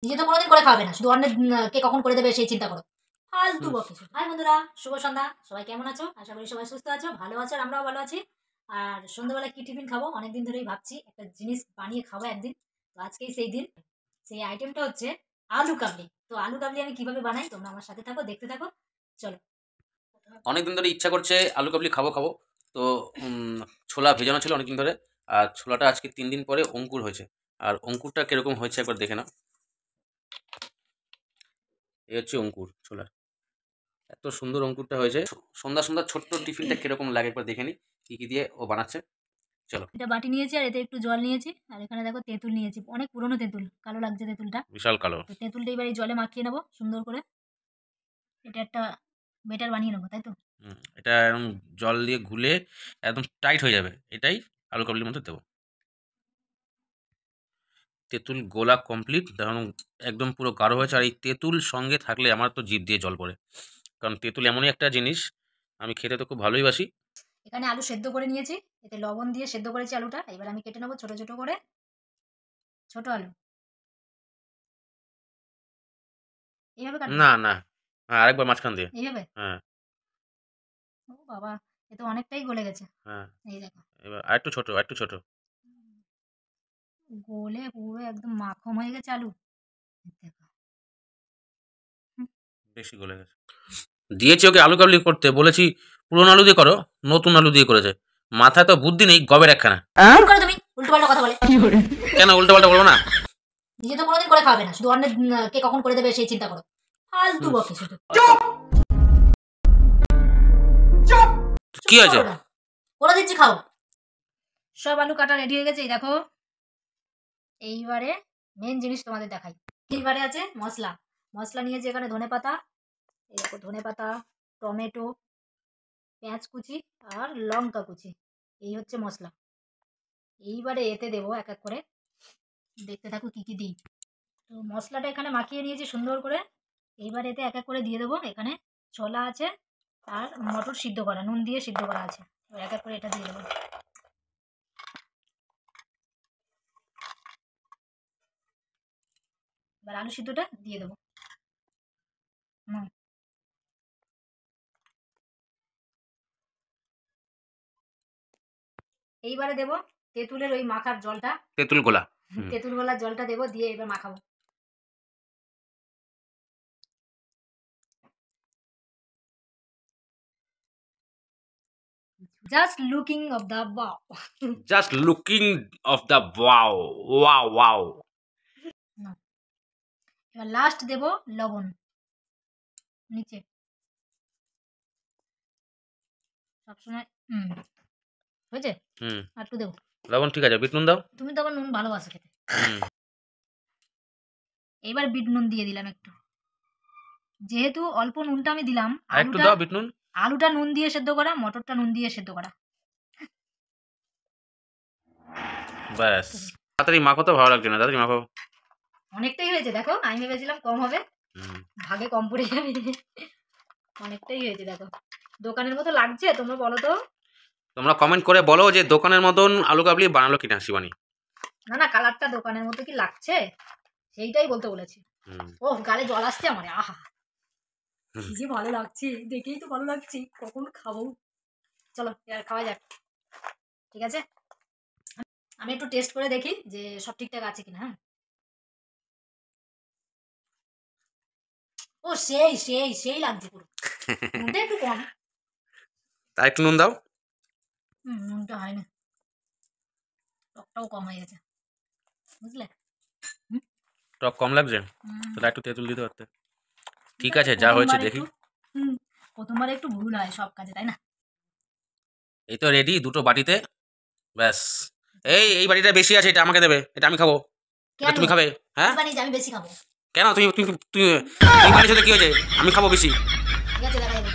নিজে তো কোনোদিন করে খাবে না, শুধু অন্যের কে কখন করে দেবে সেই চিন্তা করো। ফালতু বকিস। হাই বন্ধুরা, শুভ সন্ধ্যা। সবাই কেমন আছো? আশা করি সবাই সুস্থ আছো, ভালো আছো, আর আমরাও ভালো আছি। আর সন্ধ্যাবেলা কি টিফিন খাবো অনেকদিন ধরেই ভাবছি, একটা জিনিস বানিয়ে খাবো একদিন। তো আজকেই সেই দিন। সেই আইটেমটা হচ্ছে আলু কাবলি। তো আলু কাবলি আমি কিভাবে বানাই তোমরা আমার সাথে থাকো, দেখতে থাকো। চলো। অনেকদিন ধরে ইচ্ছা করছে আলু কাবলি খাবো খাবো। তো ছোলা ভেজানো ছিল অনেকদিন ধরে। আর ছোলাটা আজকে 3 দিন পরে অঙ্কুর হয়েছে। আর অঙ্কুরটা কিরকম হয়েছে একবার দেখে নাও। এই হচ্ছে অঙ্কুর ছোলার। এত সুন্দর অঙ্কুরটা হয়েছে। সন্ধ্যা সন্ধ্যা ছোট্ট টিফিনটা কিরকম লাগে একবার দেখে নি কি কি দিয়ে ও বানাচ্ছে। চলো। এটা বাটি নিয়েছি, আর এতে একটু জল নিয়েছি, আর এখানে দেখো তেঁতুল নিয়েছি, অনেক পুরনো তেঁতুল, কালো লাগছে তেঁতুলটা। বিশাল কালো। তো তেঁতুলটা এবার এই জলে মাখিয়ে নেবো সুন্দর করে। এটা একটা বেটার বানিয়ে নেবো, তাই তো? এটা একদম জল দিয়ে গুলে একদম টাইট হয়ে যাবে, এটাই আলু কাবলির মধ্যে দেবো। তেঁতুল গোলা কমপ্লিট, দেখুন একদম পুরো গাঢ় হয়েছে। আর এই তেঁতুল সঙ্গে থাকলে আমার তো জিভ দিয়ে জল পড়ে, কারণ তেঁতুল এমনই একটা জিনিস আমি খেতে তো খুব ভালোই বাসি। এখানে আলু সেদ্ধ করে নিয়েছি, এতে লবণ দিয়ে সেদ্ধ করেছি আলুটা। এবার আমি কেটে নেবো ছোট ছোট করে, ছোট আলু। এইভাবে কাটবো? না না, হ্যাঁ আরেকবার মাঝখান দিয়ে। এইভাবে? হ্যাঁ ও বাবা, এ তো অনেকটাই গলে গেছে। হ্যাঁ, এই দেখো, এবার আরেকটু ছোট আরেকটু ছোট। গলে পুরো একদম মাখন হয়ে গেছে আলু। দেখো। হুম, বেশি গলে গেছে। দিয়েছি ওকে আলু কাবলি করতে, বলেছি পুরনো আলু দিয়ে করো, নতুন আলু দিয়ে করেছে। মাথায় তো বুদ্ধি নেই, গবের একখানা। ভুল করো তুমি, উল্টো পাল্টা কথা বলে। কেন উল্টো পাল্টা বলবো না? নিজে তো কোনোদিন করে খাবে না, শুধু অন্যের কে কখন করে দেবে সেই চিন্তা করো। ফালতু বকে শুধু। কি হয়েছে? করে দিচ্ছি, খাও। সব আলু কাটা রেডি হয়ে গেছে, এই দেখো। এইবারে মেন জিনিস তোমাদের দেখাই। এইবারে আছে মশলা। মশলা নিয়েছি এখানে ধনে পাতা, এই দেখো ধনে পাতা, টমেটো, পেঁয়াজ কুচি, আর লঙ্কা কুচি। এই হচ্ছে মশলা। এইবারে এতে দেবো এক এক করে, দেখতে থাকো কি কি দিই। তো মশলাটা এখানে মাখিয়ে নিয়েছি সুন্দর করে। এইবার এতে এক এক করে দিয়ে দেবো। এখানে ছোলা আছে, আর মটর সিদ্ধ করা, নুন দিয়ে সিদ্ধ করা আছে। এবার এক এক করে এটা দিয়ে দেবো। এবার আলু সিদ্ধটা দিয়ে দেবো। হুম, এইবারে দেবো তেঁতুলের ওই মাখার জলটা। তেঁতুল গোলা। তেঁতুল গলার জলটা দেবো, দিয়ে এবার মাখাবো। Just looking of the wow. Just looking of the wow, wow wow. এবার লাস্ট দেবো লবণ নিচে সবসময়। হয়েছে? আর একটু দেবো লবণ ঠিক আছে, বিট নুন দাও। তুমি তো আবার নুন ভালোবাসো খেতে। এবার বিট নুন দিয়ে দিলাম একটু, যেহেতু অল্প নুনটা আমি দিলাম। আর একটু দাও বিট নুন। আলুটা নুন দিয়ে সেদ্ধ করা, মটরটা নুন দিয়ে সেদ্ধ করা। ব্যাস, তাড়াতাড়ি মাখো, তো ভালো লাগছে না, তাড়াতাড়ি মাখো। অনেকটাই হয়েছে দেখো, আমি ভেবেছিলাম কম হবে, ভাগে কম পড়ে যাবে। অনেকটাই হয়েছে দেখো, দোকানের মতো লাগছে। তোমরা বলো তো। তোমরা কমেন্ট করে বলো যে দোকানের মতন আলু কাবলি বানালো কিনা শিবানী। না না, কালারটা দোকানের মতো কি লাগছে সেইটাই বলতে বলেছি। ও গালে জল আসছে আমার, আহা কি যে ভালো লাগছে, দেখেই তো ভালো লাগছে, কখন খাবো। চলো এবার খাওয়া যাক, ঠিক আছে? আমি একটু টেস্ট করে দেখি যে সব ঠিকঠাক আছে কিনা। হ্যাঁ, ও সেই সেই সেই লাগছে পুরো। নুনটা একটু কম। তাই একটু নুন দাও। নুনটা হয়নি, টকটাও কম হয়ে গেছে, বুঝলে? টক কম লাগছে, তাহলে একটু তেঁতুল দিতে পারতে। ঠিক আছে, যা হয়েছে দেখি। প্রথমবার একটু ভুল হয় সব কাজে, তাই না? এই তো রেডি দুটো বাটিতে, ব্যাস। এই বাটিটা বেশি আছে, এটা আমাকে দেবে, এটা আমি খাবো। এটা তুমি খাবে। হ্যাঁ, আমি বেশি খাবো। কেন? তুমি তুমি তুমি তুমি বানিয়েছো তো কি হয়েছে? আমি খাবো বেশি। ঠিক আছে, দেখা যাবে।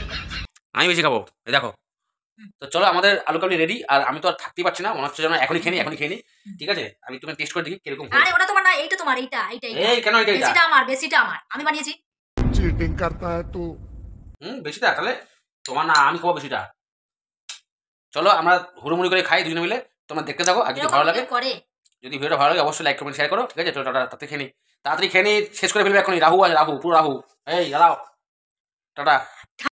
আমি বেশি খাবো, এই দেখো। তো চলো, আমাদের আলু কাবলি রেডি। আর আমি তো আর থাকতেই পারছি না, মনে হচ্ছে যেন এখনই খেয়ে নি, এখনই খেয়ে নি। ঠিক আছে, আমি তুমি টেস্ট করে দেখি কিরকম হয়। আরে ওটা তোমার না, এইটা তোমার, এইটা এইটা এইটা। এই কেন এটা? বেশিটা আমার, বেশিটা আমার, আমি বানিয়েছি। चीटिंग करता है तू। বেশিটা তাহলে তোমার না, আমি খাবো বেশিটা। চলো আমরা হুড়োমুড়ি করে খাই দুজনে মিলে। তোমরা দেখতে থাকো, আর যদি ভালো লাগে, করে যদি ভিডিওটা ভালো লাগে অবশ্যই লাইক কমেন্ট শেয়ার করো। ঠিক আছে, চলো টাটা, তাতে খেয়ে নি। তাড়াতাড়ি খেয়ে নি, শেষ করে ফেলবে এখনই। রাহু আছে, রাহু, পুরো রাহু। এই দাঁড়াও, টাটা।